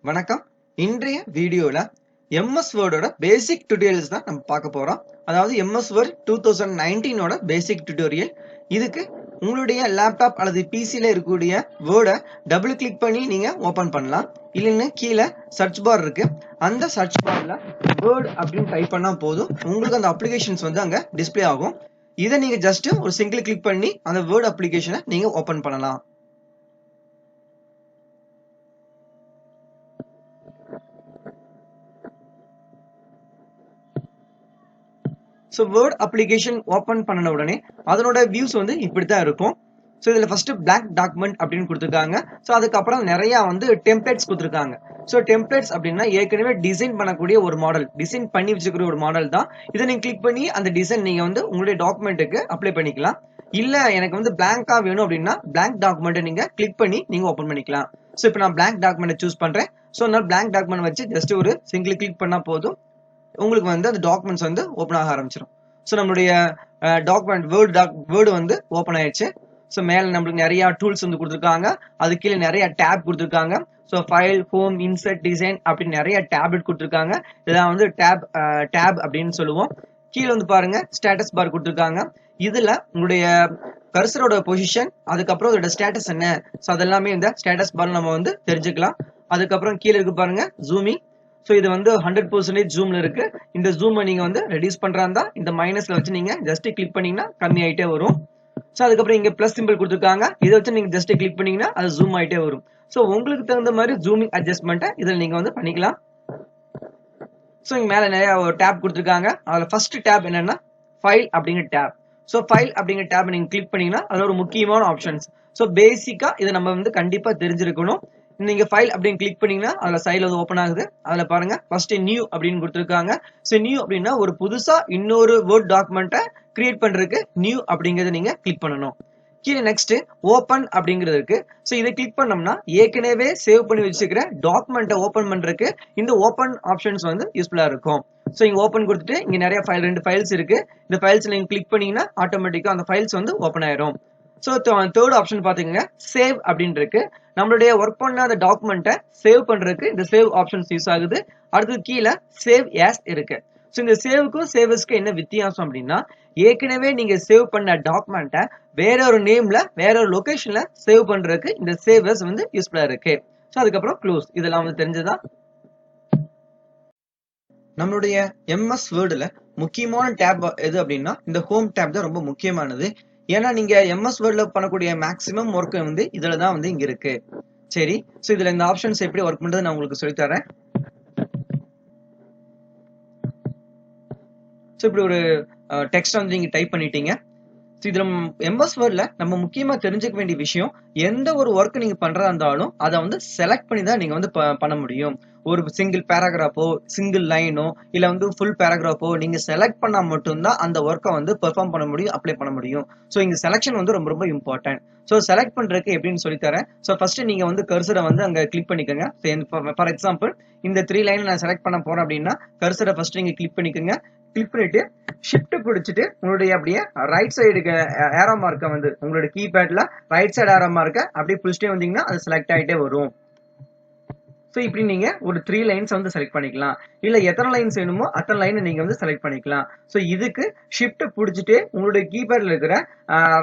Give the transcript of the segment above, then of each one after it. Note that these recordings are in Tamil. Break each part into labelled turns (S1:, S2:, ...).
S1: வணக்கம். இன்றைய வீடியோல MS வேர்டோட பேசிக் டியூட்டோரியல்ஸ் தான் நம்ம பார்க்க போறோம். அதாவது MS வேர்ட் 2019 ஓட பேசிக் டியூட்டோரியல். இதுக்கு உங்களுடைய லேப்டாப் அல்லது பிசில இருக்கக்கூடிய வேர்டை டபுள் கிளிக் பண்ணி நீங்க ஓபன் பண்ணலாம். இல்லைன்னு கீழே சர்ச் பார் இருக்கு. அந்த சர்ச் பார்ல வேர்ட் அப்படின்னு டைப் பண்ணா போதும், உங்களுக்கு அந்த அப்ளிகேஷன்ஸ் வந்து அங்க டிஸ்ப்ளே ஆகும். இதை நீங்க ஜஸ்ட் ஒரு சிங்கிள் கிளிக் பண்ணி அந்த வேர்ட் அப்ளிகேஷனை நீங்க ஓபன் பண்ணலாம். ஸோ வேர்ட் அப்ளிகேஷன் ஓப்பன் பண்ண உடனே அதனோட வியூஸ் வந்து இப்படித்தான் இருக்கும். ஸோ இதில் ஃபர்ஸ்ட் பிளாங்க் டாக்குமெண்ட் அப்படின்னு கொடுத்துருக்காங்க. ஸோ அதுக்கப்புறம் நிறைய வந்து டெம்ப்ளேட்ஸ் கொடுத்துருக்காங்க. ஸோ டெம்ப்ளேட்ஸ் அப்படின்னா ஏற்கனவே டிசைன் பண்ணக்கூடிய ஒரு மாடல், டிசைன் பண்ணி வச்சுக்கிற ஒரு மாடல் தான். இதை நீங்க கிளிக் பண்ணி அந்த டிசைன் நீங்க வந்து உங்களுடைய டாக்குமெண்ட்டுக்கு அப்ளை பண்ணிக்கலாம். இல்ல எனக்கு வந்து பிளாங்கா வேணும் அப்படின்னா பிளாங்க் டாக்குமெண்ட்டை நீங்க கிளிக் பண்ணி நீங்க ஓப்பன் பண்ணிக்கலாம். ஸோ இப்போ நான் பிளாங்க் டாக்குமெண்ட்டை சூஸ் பண்றேன். ஸோ நான் பிளாங்க் டாக்குமெண்ட் வச்சு ஜஸ்ட் ஒரு சிங்கிள் கிளிக் பண்ணா போதும், உங்களுக்கு வந்து அந்த டாக்குமெண்ட்ஸ் வந்து ஓப்பன் ஆக ஆரம்பிச்சிடும். ஸோ நம்மளுடைய டாக்குமெண்ட் வேர்டு வந்து ஓப்பன் ஆயிடுச்சு. ஸோ மேலே நம்மளுக்கு நிறைய டூல்ஸ் வந்து கொடுத்துருக்காங்க. அது கீழே நிறைய டேப் கொடுத்துருக்காங்க. So file, home, insert, design அப்படின்னு நிறைய டேப்லெட் கொடுத்துருக்காங்க. இதெல்லாம் வந்து டேப் அப்படின்னு சொல்லுவோம். கீழே வந்து பாருங்க ஸ்டேட்டஸ் பார் கொடுத்துருக்காங்க. இதுல உங்களுடைய கர்சரோட பொசிஷன், அதுக்கப்புறம் அதோட ஸ்டேட்டஸ் என்ன, ஸோ அதெல்லாமே இந்த ஸ்டேட்டஸ் பார் நம்ம வந்து தெரிஞ்சுக்கலாம். அதுக்கப்புறம் கீழே இருக்கு பாருங்க ஜூமிங். ஸோ இது வந்து 100% ஜூம்ல இருக்கு. இந்த ஜூமை நீங்க வந்து ரெடியூஸ் பண்றாந்தா இந்த மைனஸ்ல வச்சு நீங்க ஜஸ்ட் கிளிக் பண்ணீங்கன்னா கம்மி ஆயிட்டே வரும். ஸோ அதுக்கப்புறம் இங்க பிளஸ் சிம்பிள் கொடுத்துருக்காங்க. இதை வச்சு நீங்க ஜஸ்ட் கிளிக் பண்ணீங்கன்னா அது ஜூம் ஆயிட்டே வரும். ஸோ உங்களுக்கு தகுந்த மாதிரி ஜூமிங் அட்ஜஸ்ட்மெண்ட்டை இதில் நீங்க வந்து பண்ணிக்கலாம். ஸோ இங்க மேல நிறைய டேப் கொடுத்துருக்காங்க. அதுல ஃபர்ஸ்ட் டேப் என்னன்னா ஃபைல் அப்படிங்கிற டேப். ஸோ ஃபைல் அப்படிங்கிற டேப் நீங்க கிளிக் பண்ணீங்கன்னா அது ஒரு முக்கியமான ஆப்ஷன்ஸ். ஸோ பேசிக்கா இதை நம்ம வந்து கண்டிப்பா தெரிஞ்சிருக்கணும். நீங்க ஃபைல் அப்படின்னு கிளிக் பண்ணீங்கன்னா அதுல சைட்ல வந்து ஓப்பன் ஆகுது. அதுல பாருங்க ஃபர்ஸ்ட் நியூ அப்படின்னு கொடுத்துருக்காங்க. ஸோ நியூ அப்படின்னா ஒரு புதுசா இன்னொரு வேர்ட் டாக்குமெண்ட்டை கிரியேட் பண்றதுக்கு நியூ அப்படிங்கறத நீங்க கிளிக் பண்ணணும். கீழே நெக்ஸ்ட் ஓப்பன் அப்படிங்கிறது இருக்கு. ஸோ இதை கிளிக் பண்ணோம்னா ஏற்கனவே சேவ் பண்ணி வச்சுக்கிற டாக்குமெண்ட்டை ஓப்பன் பண்றதுக்கு இந்த ஓப்பன் ஆப்ஷன்ஸ் வந்து யூஸ்ஃபுல்லா இருக்கும். ஸோ இங்க ஓப்பன் கொடுத்துட்டு இங்க நிறைய ரெண்டு ஃபைல்ஸ் இருக்கு. இந்த ஃபைல்ஸ் நீங்க கிளிக் பண்ணீங்கன்னா ஆட்டோமேட்டிக்கா அந்த ஃபைல்ஸ் வந்து ஓப்பன் ஆயிரும். ஸோ தேர்ட் ஆப்ஷன் பாத்தீங்கன்னா சேவ் அப்படின்னு இருக்கு. நம்மளுடைய ஒர்க் பண்ண அந்த டாக்குமெண்ட்டை சேவ் பண்றதுக்கு இந்த சேவ் ஆப்ஷன்ஸ் யூஸ் ஆகுது. அடுத்து கீழே சேவ் ஆஸ் இருக்கு. ஸோ இந்த சேவுக்கும் சேவஸ்க்கும் என்ன வித்தியாசம் அப்படின்னா, ஏற்கனவே நீங்க சேவ் பண்ண டாக்குமெண்ட்டை வேற ஒரு நேம்ல வேற ஒரு லொகேஷன்ல சேவ் பண்றதுக்கு இந்த சேவஸ் வந்து யூஸ்ஃபுல்லா இருக்கு. ஸோ அதுக்கப்புறம் க்ளோஸ், இதெல்லாம் வந்து தெரிஞ்சதா. நம்மளுடைய MS வேர்டுல முக்கியமான டேப் எது அப்படின்னா இந்த ஹோம் டேப் தான் ரொம்ப முக்கியமானது. ஏன்னா நீங்க MS வேர்ட்ல பண்ணக்கூடிய மேக்ஸிமம் ஒர்க் வந்து இதுல தான் வந்து இங்க இருக்கு. சரி, ஸோ இதுல இந்த ஆப்ஷன்ஸ் எப்படி ஒர்க் பண்றது நான் உங்களுக்கு சொல்லி தரேன். ஸோ இப்படி ஒரு டெக்ஸ்ட் வந்து நீங்க டைப் பண்ணிட்டீங்க. இதுல MS வேர்ட்ல நம்ம முக்கியமா தெரிஞ்சுக்க வேண்டிய விஷயம், எந்த ஒரு ஒர்க் நீங்க பண்றதா இருந்தாலும் அதை வந்து செலக்ட் பண்ணி தான் நீங்க வந்து பண்ண முடியும். ஒரு சிங்கிள் பேராகிராஃபோ சிங்கிள் லைனோ இல்ல வந்து ஃபுல் பேராகிராஃபோ நீங்க செலக்ட் பண்ணா மட்டும்தான் அந்த ஒர்க்கை வந்து பெர்ஃபார்ம் பண்ண முடியும், அப்ளை பண்ண முடியும். ஸோ இங்க செலக்ஷன் வந்து ரொம்ப ரொம்ப இம்பார்ட்டன்ட். ஸோ செலக்ட் பண்றதுக்கு எப்படின்னு சொல்லி தரேன். ஸோ ஃபர்ஸ்ட் நீங்க வந்து கர்சரை வந்து அங்க கிளிக் பண்ணிக்கோங்க. ஃபார் எக்ஸாம்பிள் இந்த 3 லைன் நான் செலக்ட் பண்ண போறேன் அப்படின்னா கர்சரை ஃபர்ஸ்ட் நீங்க கிளிக் பண்ணிக்கோங்க. கிளிக் பண்ணிட்டு ஷிஃப்ட் பிடிச்சிட்டு உங்களுடைய அப்படியே ரைட் சைடுக்கு ஏரோ மார்க்கை வந்து உங்களுடைய கீபேட்ல ரைட் சைடு ஏரோ மார்க்கை அப்படியே புடிச்சிட்டே வந்தீங்கன்னா அது செலக்ட் ஆகிட்டே வரும். ஸோ இப்படி நீங்க ஒரு 3 லைன்ஸ் வந்து செலக்ட் பண்ணிக்கலாம். இல்ல எத்தனை லைன்ஸ் வேணுமோ அத்தனை லைன் நீங்க வந்து செலக்ட் பண்ணிக்கலாம். ஸோ இதுக்கு ஷிஃப்ட் பிடிச்சிட்டு உங்களுடைய கீபேட்ல இருக்கிற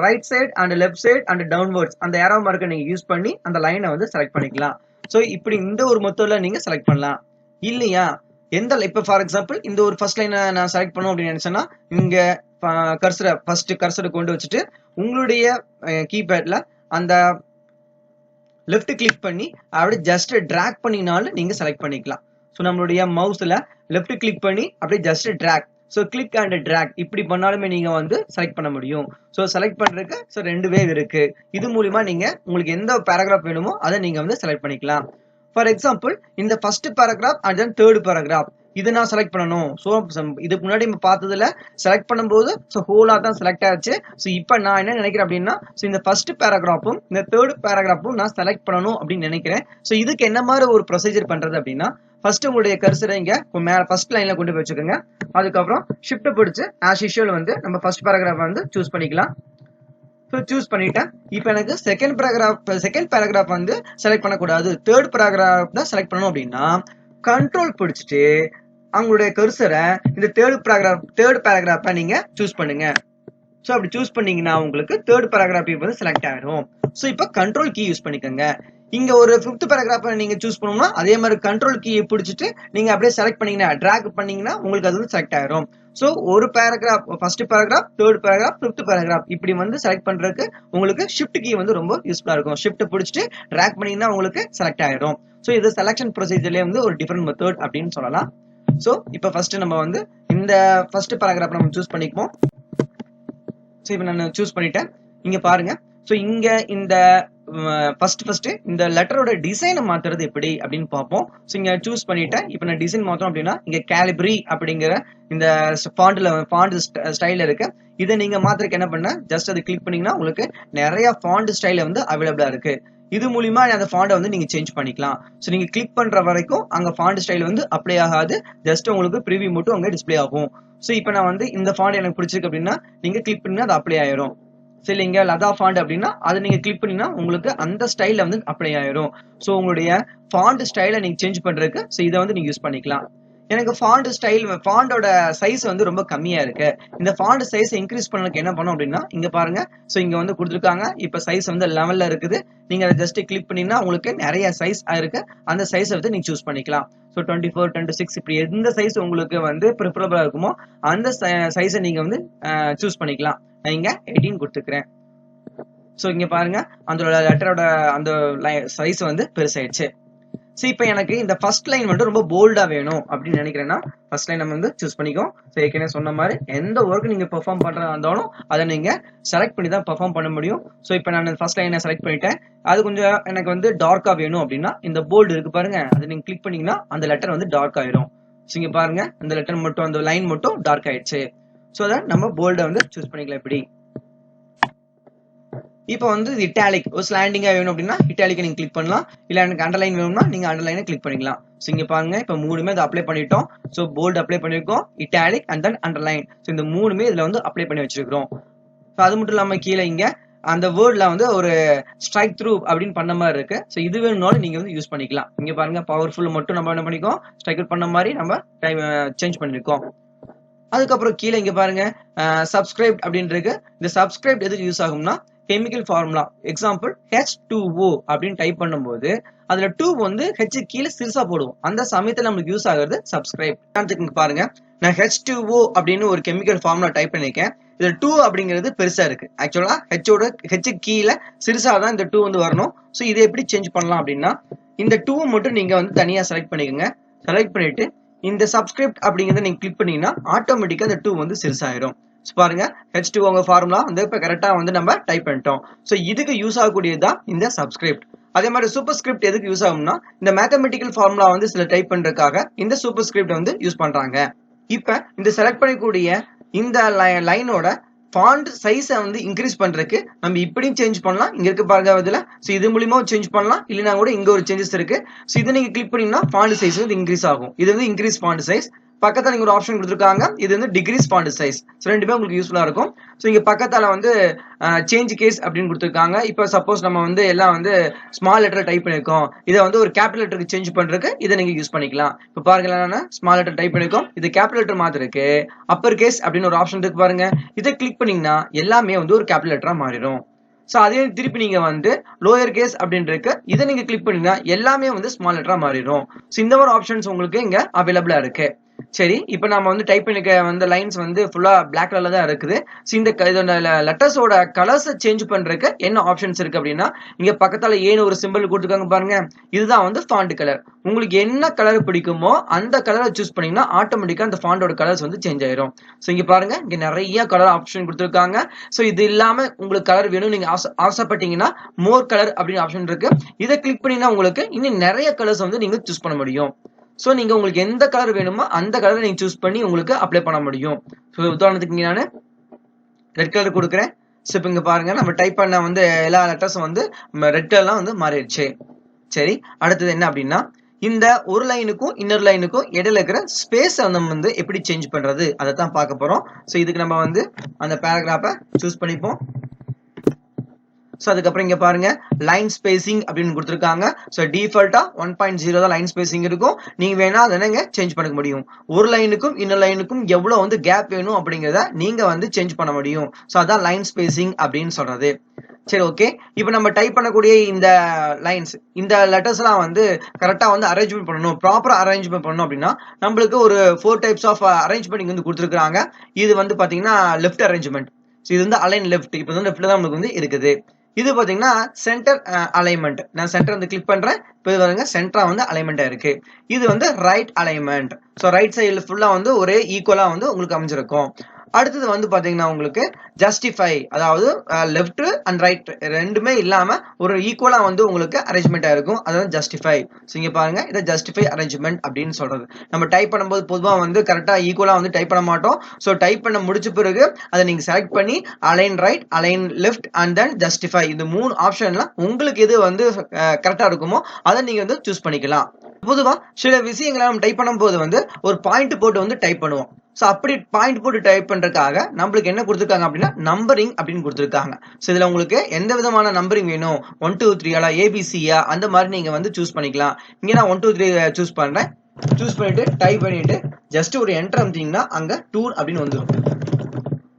S1: right side and left side and downwards அந்த ஏரோ மார்க்கை நீங்க யூஸ் பண்ணி அந்த லைனை வந்து செலக்ட் பண்ணிக்கலாம். ஸோ இப்படி இந்த ஒரு மெத்தட்ல நீங்க செலக்ட் பண்ணலாம். இல்லையா எந்த இப்ப ஃபார் எக்ஸாம்பிள் இந்த ஒரு ஃபர்ஸ்ட் லைனை நான் செலக்ட் பண்ணணும் அப்படின்னு நினைச்சேன்னா இங்க கர்சரை கொண்டு வச்சுட்டு உங்களுடைய கீபேட்ல அந்த லெஃப்ட் கிளிக் பண்ணி அப்படியே ஜஸ்ட் டிராக் பண்ணினாலும் நீங்க செலக்ட் பண்ணிக்கலாம். ஸோ நம்மளுடைய மவுஸ்ல லெஃப்ட் கிளிக் பண்ணி அப்படியே just drag, so click and drag இப்படி பண்ணாலுமே நீங்க வந்து செலக்ட் பண்ண முடியும். ஸோ செலக்ட் பண்றதுக்கு ஸோ 2 வே இருக்கு. இது மூலியமா நீங்க உங்களுக்கு எந்த பேராகிராஃப் வேணுமோ அதை நீங்க வந்து செலக்ட் பண்ணிக்கலாம். ஃபார் எக்ஸாம்பிள் இந்த first paragraph and then third paragraph இது நான் செலக்ட் பண்ணணும். ஸோ இதுக்கு முன்னாடி நம்ம பார்த்ததுல செலக்ட் பண்ணும்போது ஸோ ஹோலா தான் செலக்ட் ஆச்சு. ஸோ இப்போ நான் என்ன நினைக்கிறேன் அப்படின்னா ஸோ இந்த ஃபர்ஸ்ட் பேராகிராஃபும் இந்த தேர்ட் பேராகிராஃபும் நான் செலக்ட் பண்ணணும் அப்படின்னு நினைக்கிறேன். ஸோ இதுக்கு என்ன மாதிரி ஒரு ப்ரொசீஜர் பண்றது அப்படின்னா, ஃபர்ஸ்ட் உங்களுடைய கர்சரை இங்க ஃபர்ஸ்ட் லைன்ல கொண்டு போய் வச்சுக்கோங்க. அதுக்கப்புறம் ஷிஃப்ட் பிடிச்சு ஆஸ் யூஷுவல் வந்து நம்ம ஃபர்ஸ்ட் பேராகிராஃப் வந்து சூஸ் பண்ணிக்கலாம். ஸோ சூஸ் பண்ணிட்டேன். இப்போ எனக்கு செகண்ட் பேராகிராஃப் வந்து செலக்ட் பண்ணக்கூடாது, தேர்ட் பேராகிராஃப் தான் செலக்ட் பண்ணணும் அப்படின்னா கண்ட்ரோல் பிடிச்சிட்டு அவங்களுடைய கர்சரை இந்த தேர்ட் பேராகிராஃபை நீங்க சூஸ் பண்ணுங்க. ஸோ அப்படி சூஸ் பண்ணீங்கன்னா உங்களுக்கு தேர்ட் பேராகிராஃப் வந்து செலக்ட் ஆயிடும். ஸோ இப்போ கண்ட்ரோல் கீ யூஸ் பண்ணிக்கோங்க. இங்க ஒரு ஃபிஃப்த் பேராகிராஃபை நீங்க சூஸ் பண்ணணும்னா அதே மாதிரி கண்ட்ரோல் கீயை பிடிச்சிட்டு நீங்க அப்படியே செலக்ட் பண்ணீங்கன்னா டிராக் பண்ணீங்கன்னா உங்களுக்கு அது வந்து செலக்ட் ஆயிடும். ஸோ ஒரு paragraph, first paragraph, third paragraph, fifth paragraph இப்படி வந்து செலக்ட் பண்றதுக்கு உங்களுக்கு ஷிஃப்ட் கீ வந்து ரொம்ப யூஸ்ஃபுல்லா இருக்கும். ஷிஃப்ட் பிடிச்சிட்டு டிராக் பண்ணீங்கன்னா உங்களுக்கு செலக்ட் ஆயிடும். ஸோ இது செலக்ஷன் ப்ரொசீஜர்லேயே வந்து ஒரு டிஃபரெண்ட் மெத்தட் அப்படின்னு சொல்லலாம். ஸோ இப்போ ஃபர்ஸ்ட் நம்ம வந்து இந்த ஃபர்ஸ்ட் பேராகிராஃப் நம்ம சூஸ் பண்ணிக்குவோம். ஸோ இப்போ நான் சூஸ் பண்ணிட்டேன். இங்க பாருங்க. ஸோ இங்க இந்த ஃபர்ஸ்ட் இந்த லெட்டரோட டிசைனை மாத்துறது எப்படி அப்படின்னு பார்ப்போம். ஸோ இங்க சூஸ் பண்ணிட்டேன். இப்போ நான் டிசைன் மாத்தோம் அப்படின்னா இங்க கேலிப்ரி அப்படிங்கிற இந்த ஃபாண்ட் ஸ்டைல இருக்கு. இதை நீங்க மாத்திரக்கு என்ன பண்ண ஜஸ்ட் அதை கிளிக் பண்ணீங்கன்னா உங்களுக்கு நிறைய ஃபாண்ட் ஸ்டைல வந்து அவைலபிளா இருக்கு. இது மூலியமா அந்த ஃபாண்டை வந்து நீங்க சேஞ்ச் பண்ணிக்கலாம். ஸோ நீங்க கிளிக் பண்ற வரைக்கும் அங்க ஃபாண்ட் ஸ்டைல் வந்து அப்ளை ஆகாது, ஜஸ்ட் உங்களுக்கு ப்ரிவியூ மட்டும் அங்க டிஸ்பிளே ஆகும். ஸோ இப்போ நான் வந்து இந்த ஃபாண்ட் எனக்கு பிடிச்சிருக்கு அப்படின்னா நீங்க கிளிக் பண்ணீங்கன்னா அது அப்ளை ஆயிரும். சரி, இங்க லதா ஃபாண்ட் அப்படின்னா அதை நீங்க கிளிக் பண்ணீங்கன்னா உங்களுக்கு அந்த ஸ்டைல வந்து அப்ளை ஆயிரும். ஸோ உங்களுடைய ஃபாண்ட் ஸ்டைலை நீங்க சேஞ்ச் பண்றதுக்கு ஸோ இதை வந்து நீங்க யூஸ் பண்ணிக்கலாம். எனக்கு ஃபாண்டோட சைஸ் வந்து ரொம்ப கம்மியா இருக்கு. இந்த ஃபாண்ட் சைஸ் இன்க்ரீஸ் பண்ணதுக்கு என்ன பண்ணும் அப்படின்னா இங்க பாருங்க. ஸோ இங்க வந்து கொடுத்துருக்காங்க. இப்ப சைஸ் வந்து லெவல்ல இருக்குது. நீங்க அதை ஜஸ்ட் கிளிக் பண்ணீங்கன்னா உங்களுக்கு நிறைய சைஸ் இருக்கு. அந்த சைஸை வந்து நீங்க சூஸ் பண்ணிக்கலாம். ஸோ 24, 26 இப்படி எந்த சைஸ் உங்களுக்கு வந்து ப்ரிஃபரபிளா இருக்குமோ அந்த சைஸை நீங்க வந்து சூஸ் பண்ணிக்கலாம். நான் இங்க 18 கொடுத்துக்கிறேன். ஸோ இங்க பாருங்க அந்த லெட்டரோட அந்த சைஸ் வந்து பெருசாயிடுச்சு. ஸோ இப்போ எனக்கு இந்த ஃபர்ஸ்ட் லைன் மட்டும் ரொம்ப போல்டா வேணும் அப்படின்னு நினைக்கிறேன்னா ஃபர்ஸ்ட் லைன் நம்ம வந்து சூஸ் பண்ணிக்கோ. ஸோ ஏற்கனவே சொன்ன மாதிரி எந்த ஒர்க் நீங்க பெர்ஃபார்ம் பண்றதா இருந்தாலும் அதை நீங்க செலக்ட் பண்ணி தான் பெர்ஃபார்ம் பண்ண முடியும். ஸோ இப்போ நான் ஃபர்ஸ்ட் லைனை செலக்ட் பண்ணிட்டேன். அது கொஞ்சம் எனக்கு வந்து டார்க்கா வேணும் அப்படின்னா இந்த போல்டு இருக்கு பாருங்க, அதை நீங்க கிளிக் பண்ணீங்கன்னா அந்த லெட்டர் வந்து டார்க் ஆயிடும். ஸோ இங்க பாருங்க அந்த லெட்டர் மட்டும் அந்த லைன் மட்டும் டார்க் ஆயிடுச்சு. ஸோ அதை நம்ம போல்டை வந்து சூஸ் பண்ணிக்கலாம். இப்படி இப்போ வந்து இட்டாலிக் ஒரு ஸ்லாண்டிங்கா வேணும் அப்படின்னா இட்டாலிக்கை நீங்க கிளிக் பண்ணலாம். இல்ல எனக்கு அண்டர்லைன் வேணும்னா நீங்க அண்டர்லைனை கிளிக் பண்ணிக்கலாம். ஸோ இங்க பாருங்க இப்போ மூணுமே அதை அப்ளை பண்ணிட்டோம். ஸோ போல்டு அப்ளை பண்ணிருக்கோம், italic and then underline. So இந்த மூணுமே இதுல வந்து அப்ளை பண்ணி வச்சிருக்கிறோம். ஸோ அது மட்டும் இல்லாம கீழே இங்க அந்த வேர்ட்ல வந்து ஒரு ஸ்ட்ரைக் த்ரூ அப்படின்னு பண்ண மாதிரி இருக்கு. ஸோ இது வேணும்னாலும் நீங்க வந்து யூஸ் பண்ணிக்கலாம். இங்க பாருங்க பவர்ஃபுல் மட்டும் நம்ம என்ன பண்ணிக்கோம் ஸ்ட்ரைக் பண்ண மாதிரி நம்ம சேஞ்ச் பண்ணிருக்கோம். அதுக்கப்புறம் கீழே இங்க பாருங்க சப்ஸ்கிரைப் அப்படின்னு இருக்கு. இந்த சப்ஸ்கிரைப் எதுக்கு யூஸ் ஆகும்னா கெமிக்கல் ஃபார்முலா எக்ஸாம்பிள் H2O அப்படின்னு டைப் பண்ணும்போது அதுல 2 வந்து H கீழே சிறுசா போடுவோம். அந்த சமயத்துல நமக்கு யூஸ் ஆகுறது சப்ஸ்கிரைப். பாருங்க நான் H2O அப்படின்னு ஒரு கெமிக்கல் ஃபார்முலா டைப் பண்ணிருக்கேன். இதுல 2 அப்படிங்கிறது பெருசா இருக்கு. ஆக்சுவலா H கீழே சிறுசா தான் இந்த 2 வந்து வரணும். ஸோ இதை எப்படி சேஞ்ச் பண்ணலாம் அப்படின்னா இந்த 2 மட்டும் நீங்க வந்து தனியா செலக்ட் பண்ணிக்கோங்க. செலக்ட் பண்ணிட்டு இந்த சப்ஸ்கிரைப் அப்படிங்கிறத நீங்க கிளிக் பண்ணீங்கன்னா ஆட்டோமேட்டிக்கா இந்த 2 வந்து சிறுசாயிரும். பாருங்க H2O ஃபார்முலா வந்து இப்ப கரெக்டா வந்து நம்ம டைப் பண்ணிட்டோம். சோ இதுக்கு யூஸ் ஆகக்கூடியதுதான் இந்த சப்ஸ்கிரிப்ட். அதே மாதிரி சூப்பர் ஸ்கிரிப்ட் எதுக்கு யூஸ் ஆகும்னா இந்த மேத்தமெட்டிக்கல் ஃபார்முலா வந்து சில டைப் பண்றதுக்காக இந்த சூப்பர் ஸ்கிரிப்ட் வந்து யூஸ் பண்றாங்க. இப்ப இந்த செலக்ட் பண்ணக்கூடிய இந்த லைனோட ஃபாண்ட் சைஸை வந்து இன்க்ரீஸ் பண்றதுக்கு நம்ம இப்படியும் சேஞ்ச் பண்ணலாம். இங்க இருக்கு பாருங்க இதுல. சோ இது மூலமா சேஞ்ச் பண்ணலாம். இல்லைன்னா கூட இங்க ஒரு சேஞ்சஸ் இருக்கு. சோ இதை நீங்க கிளிக் பண்ணீங்கன்னா ஃபாண்ட் சைஸ் வந்து இன்க்ரீஸ் ஆகும். இது வந்து இன்க்ரீஸ் ஃபாண்ட் சைஸ். பக்கத்துல நீங்க ஒரு ஆப்ஷன் கொடுத்துருக்காங்க. இது வந்து டிகிரீஸ் ஃபாண்ட் சைஸ். ஸோ ரெண்டுமே உங்களுக்கு யூஸ்ஃபுல்லா இருக்கும். ஸோ இங்க பக்கத்தால வந்து சேஞ்ச் கேஸ் அப்படின்னு கொடுத்துருக்காங்க. இப்போ சப்போஸ் நம்ம வந்து எல்லாம் வந்து ஸ்மால் லெட்டர் டைப் பண்ணிருக்கோம், இதை வந்து ஒரு கேபிட்டல் லெட்டருக்கு சேஞ்ச் பண்றதுக்கு இதை நீங்க யூஸ் பண்ணிக்கலாம். இப்போ பாருங்க ஸ்மால் லெட்டர் டைப் பண்ணிருக்கோம், இது கேபிட்டல் லெட்டர் மாத்திருக்கு. அப்பர் கேஸ் அப்படின்னு ஒரு ஆப்ஷன் இருக்கு பாருங்க, இதை கிளிக் பண்ணீங்கன்னா எல்லாமே வந்து ஒரு கேபிட்டல் லெட்டரா மாறிடும். சோ அதே திருப்பி நீங்க வந்து லோயர் கேஸ் அப்படின்னு இருக்கு, இதை நீங்க கிளிக் பண்ணீங்கன்னா எல்லாமே வந்து ஸ்மால் லெட்டரா மாறிடும். சோ இந்த மாதிரி ஆப்ஷன்ஸ் உங்களுக்கு இங்க அவைலபிளா இருக்கு. சரி, இப்போ நம்ம வந்து டைப் பண்ணிக்க வந்து லைன்ஸ் வந்து ஃபுல்லா பிளாக் கலர்ல தான் இருக்குது. இந்த லெட்டர்ஸோட கலர்ஸ் சேஞ்ச் பண்றதுக்கு என்ன ஆப்ஷன்ஸ் இருக்கு அப்படின்னா இங்க பக்கத்தால ஏன்னு ஒரு சிம்பிள் கொடுத்துருக்காங்க பாருங்க, இதுதான் வந்து ஃபாண்ட் கலர். உங்களுக்கு என்ன கலர் பிடிக்குமோ அந்த கலரை சூஸ் பண்ணீங்கன்னா ஆட்டோமேட்டிக்கா அந்த ஃபாண்டோட கலர்ஸ் வந்து சேஞ்ச் ஆயிரும். ஸோ இங்க பாருங்க இங்க நிறைய கலர் ஆப்ஷன் கொடுத்துருக்காங்க. ஸோ இது இல்லாம உங்களுக்கு கலர் வேணும் நீங்க ஆசைப்பட்டீங்கன்னா மோர் கலர் அப்படின்னு ஆப்ஷன் இருக்கு. இதை கிளிக் பண்ணீங்கன்னா உங்களுக்கு இன்னும் நிறைய கலர்ஸ் வந்து நீங்க சூஸ் பண்ண முடியும். சோ நீங்க உங்களுக்கு எந்த கலர் வேணுமோ அந்த கலரை நீங்க சூஸ் பண்ணி உங்களுக்கு அப்ளை பண்ண முடியும். ஸோ உதாரணத்துக்கு நான் ரெட் கலர் கொடுக்குறேன். ஸோ இப்போ இங்க பாருங்க நம்ம டைப் பண்ண வந்து எல்லா லெட்டர்ஸும் வந்து ரெட் கலர்லாம் வந்து மாறிடுச்சு. சரி, அடுத்தது என்ன அப்படின்னா இந்த ஒரு லைனுக்கும் இன்னொரு லைனுக்கும் இடையில இருக்கிற ஸ்பேஸ் நம்ம வந்து எப்படி சேஞ்ச் பண்றது அதை தான் பார்க்க போறோம். ஸோ இதுக்கு நம்ம வந்து அந்த பேராகிராஃபை சூஸ் பண்ணிப்போம். ஸோ அதுக்கப்புறம் இங்க பாருங்க லைன் ஸ்பேசிங் அப்படின்னு கொடுத்துருக்காங்க. ஸோ டிஃபால்ட்டா 1.0 தான் லைன் ஸ்பேசிங் இருக்கும். நீங்க வேணா அதை நீங்க சேஞ்ச் பண்ண முடியும். ஒரு லைனுக்கும் இன்னொரு லைனுக்கும் எவ்வளவு வந்து கேப் வேணும் அப்படிங்கிறத நீங்க வந்து சேஞ்ச் பண்ண முடியும். ஸோ அதான் லைன் ஸ்பேசிங் அப்படின்னு சொல்றது. சரி, ஓகே. இப்போ நம்ம டைப் பண்ணக்கூடிய இந்த லைன்ஸ், இந்த லெட்டர்ஸ்லாம் வந்து கரெக்டா வந்து அரேஞ்ச்மெண்ட் பண்ணணும், ப்ராப்பரா அரேஞ்ச்மெண்ட் பண்ணணும் அப்படின்னா நம்மளுக்கு ஒரு 4 டைப்ஸ் ஆஃப் அரேஞ்ச்மெண்ட் இங்க வந்து கொடுத்துருக்காங்க. இது வந்து பாத்தீங்கன்னா லெஃப்ட் அரேஞ்ச்மெண்ட். ஸோ இது வந்து அலைன் லெஃப்ட். இப்போ வந்து லெஃப்ட்ல தான் நமக்கு வந்து இருக்குது. இது பாத்தீங்கன்னா சென்டர் அலைன்மெண்ட். நான் சென்டர் வந்து கிளிக் பண்றேன். இப்போ பாருங்க சென்டரா வந்து அலைன்மெண்டா இருக்கு. இது வந்து ரைட் அலைன்மெண்ட். ஸோ ரைட் சைடுல ஃபுல்லா வந்து ஒரே ஈக்குவலா வந்து உங்களுக்கு அமைஞ்சிருக்கும். அடுத்தது வந்து பாத்தீங்கன்னா உங்களுக்கு ஜஸ்டிஃபை, அதாவது லெஃப்ட் அண்ட் ரைட் ரெண்டுமே இல்லாம ஒரு ஈக்குவலா வந்து உங்களுக்கு அரேஞ்ச்மெண்டா இருக்கும். அதாவது ஜஸ்டிஃபை. ஸோ இங்க பாருங்க, இதை ஜஸ்டிஃபை அரேஞ்ச்மெண்ட் அப்படின்னு சொல்றது. நம்ம டைப் பண்ணும்போது பொதுவா வந்து கரெக்டா ஈக்குவலா வந்து டைப் பண்ண மாட்டோம். ஸோ டைப் பண்ண முடிச்ச பிறகு அதை நீங்க செலக்ட் பண்ணி align right, align left and then justify, இந்த 3 ஆப்ஷன்ல உங்களுக்கு எது வந்து கரெக்டா இருக்குமோ அதை நீங்க வந்து சூஸ் பண்ணிக்கலாம். பொதுவா சில விஷயங்களை நம்ம டைப் பண்ணும்போது வந்து ஒரு பாயிண்ட் போட்டு வந்து டைப் பண்ணுவோம். ஸோ அப்படி பாயிண்ட் போட்டு டைப் பண்றதுக்காக நம்மளுக்கு என்ன கொடுத்துருக்காங்க அப்படின்னா நம்பரிங் அப்படின்னு கொடுத்துருக்காங்க. ஸோ இதுல உங்களுக்கு எந்த விதமான நம்பரிங் வேணும், 1 2 3 ஏபிசியா அந்த மாதிரி நீங்க வந்து சூஸ் பண்ணிக்கலாம். இங்க நான் 1 2 3 சூஸ் பண்றேன். சூஸ் பண்ணிட்டு டைப் பண்ணிட்டு ஜஸ்ட் ஒரு என்டர் அமுத்தீங்கன்னா அங்க 2 அப்படின்னு வந்துடும்.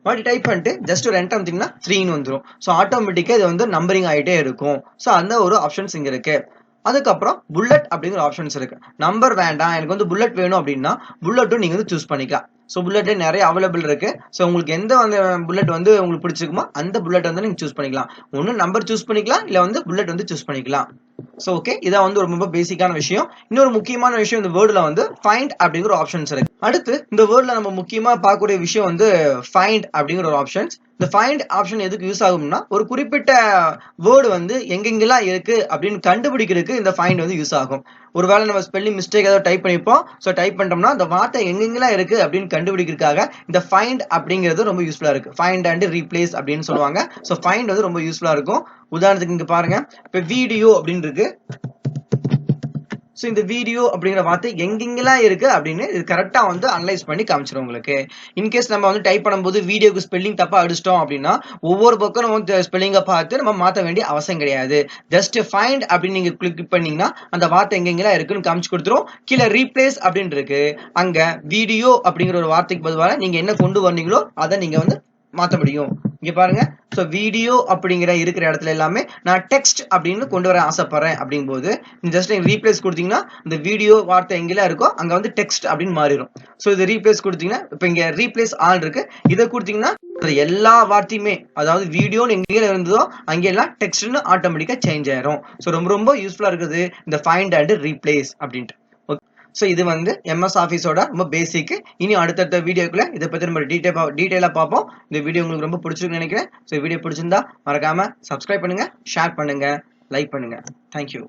S1: மறுபடியும் டைப் பண்ணிட்டு ஜஸ்ட் ஒரு என்டர் அமுத்தீங்கன்னா 3ன்னு வந்துடும். ஸோ ஆட்டோமேட்டிக்கா இது வந்து நம்பரிங் ஆகிட்டே இருக்கும். ஸோ அந்த ஒரு ஆப்ஷன்ஸ் இங்க இருக்கு. அதுக்கப்புறம் புல்லட் அப்படிங்கிற ஆப்ஷன்ஸ் இருக்கு. நம்பர் வேண்டாம், எனக்கு வந்து புல்லட் வேணும் அப்படின்னா புல்லட்டும் நீங்க வந்து சூஸ் பண்ணிக்கலாம். ஸோ புல்லட்ல நிறைய அவைலபிள் இருக்கு. ஸோ உங்களுக்கு எந்த வந்து புல்லட் வந்து உங்களுக்கு பிடிச்சிருக்குமோ அந்த புல்லட் வந்து நீங்க சூஸ் பண்ணிக்கலாம். ஒன்னு நம்பர் சூஸ் பண்ணிக்கலாம், இல்ல வந்து புல்லட் வந்து சூஸ் பண்ணிக்கலாம். ஸோ ஓகே, இதான் வந்து ரொம்ப பேசிக்கான விஷயம். இன்னொரு முக்கியமான விஷயம், இந்த வேர்டுல வந்து ஃபைண்ட் அப்படிங்கிற ஒரு ஆப்ஷன்ஸ் இருக்கு. அடுத்து இந்த வேர்டுல நம்ம முக்கியமா பார்க்கக்கூடிய விஷயம் வந்து ஃபைண்ட் அப்படிங்கிற ஒரு ஆப்ஷன்ஸ். இந்த ஃபைண்ட் ஆப்ஷன் எதுக்கு யூஸ் ஆகும்னா ஒரு குறிப்பிட்ட வேர்டு வந்து எங்கெங்கெல்லாம் இருக்கு அப்படின்னு கண்டுபிடிக்கிறதுக்கு இந்த ஃபைண்ட் வந்து யூஸ் ஆகும். ஒருவேளை நம்ம ஸ்பெல்லிங் மிஸ்டேக் ஏதாவது டைப் பண்ணிப்போம். ஸோ டைப் பண்ணிட்டோம்னா அந்த வார்த்தை எங்கெங்கெல்லாம் இருக்கு அப்படின்னு கண்டுபிடிக்கிறதுக்காக இந்த ஃபைண்ட் அப்படிங்கிறது ரொம்ப யூஸ்ஃபுல்லா இருக்கு. ஃபைண்ட் அண்ட் ரீப்ளேஸ் அப்படின்னு சொல்லுவாங்க. ஸோ ஃபைண்ட் வந்து ரொம்ப யூஸ்ஃபுல்லா இருக்கும். உதாரணத்துக்கு இங்க பாருங்க, இப்ப வீடியோ அப்படின்னு இருக்கு. ஸோ இந்த வீடியோ அப்படிங்கிற வார்த்தை எங்கெங்கெல்லாம் இருக்கு அப்படின்னு இது கரெக்டா வந்து அனலைஸ் பண்ணி காமிச்சிடும் உங்களுக்கு. இன்கேஸ் நம்ம வந்து டைப் பண்ணும்போது வீடியோக்கு ஸ்பெல்லிங் தப்பா அடிச்சிட்டோம் அப்படின்னா ஒவ்வொரு பக்கம் நம்ம ஸ்பெல்லிங்கை பார்த்து நம்ம மாற்ற வேண்டிய அவசியம் கிடையாது. ஜஸ்ட் ஃபைண்ட் அப்படின்னு நீங்க கிளிக் பண்ணீங்கன்னா அந்த வார்த்தை எங்கெங்கெல்லாம் இருக்குன்னு காமிச்சு கொடுத்துரும். கீழே ரீப்ளேஸ் அப்படின்னு இருக்கு. அங்க வீடியோ அப்படிங்கிற ஒரு வார்த்தைக்கு பதிலாக நீங்க என்ன கொண்டு வந்தீங்களோ அதை நீங்க வந்து மாற்ற முடியும். இங்க பாருங்க, சோ வீடியோ அப்படிங்கிற இருக்கிற இடத்துல எல்லாமே நான் டெக்ஸ்ட் அப்படின்னு கொண்டு வர ஆசைப்படுறேன் அப்படிங்கும்போது ஜஸ்ட் நீங்க ரீப்ளேஸ் கொடுத்தீங்கன்னா இந்த வீடியோ வார்த்தை எங்கெல்லாம் இருக்கோ அங்க வந்து டெக்ஸ்ட் அப்படின்னு மாறிடும். சோ இது ரீப்ளேஸ் கொடுத்தீங்கன்னா இப்ப இங்க ரீப்ளேஸ் ஆல் இருக்கு, இதை கொடுத்தீங்கன்னா எல்லா வார்த்தையுமே, அதாவது வீடியோன்னு எங்கெல்லாம் இருந்ததோ அங்கெல்லாம் டெக்ஸ்ட்னு ஆட்டோமேட்டிக்கா சேஞ்ச் ஆயிரும். சோ ரொம்ப யூஸ்ஃபுல்லா இருக்குது இந்த ஃபைண்ட் அண்ட் ரீப்ளேஸ் அப்படின்ட்டு. ஸோ இது வந்து MS ஆஃபீஸோட ரொம்ப பேசிக். இனி அடுத்தடுத்த வீடியோக்குள்ள இதை பற்றி நம்ம டீட்டெயிலாக பார்ப்போம். இந்த வீடியோ உங்களுக்கு ரொம்ப பிடிச்சிருக்குன்னு நினைக்கிறேன். ஸோ வீடியோ பிடிச்சிருந்தா மறக்காம சப்ஸ்கிரைப் பண்ணுங்க, ஷேர் பண்ணுங்க, லைக் பண்ணுங்க. தேங்க்யூ.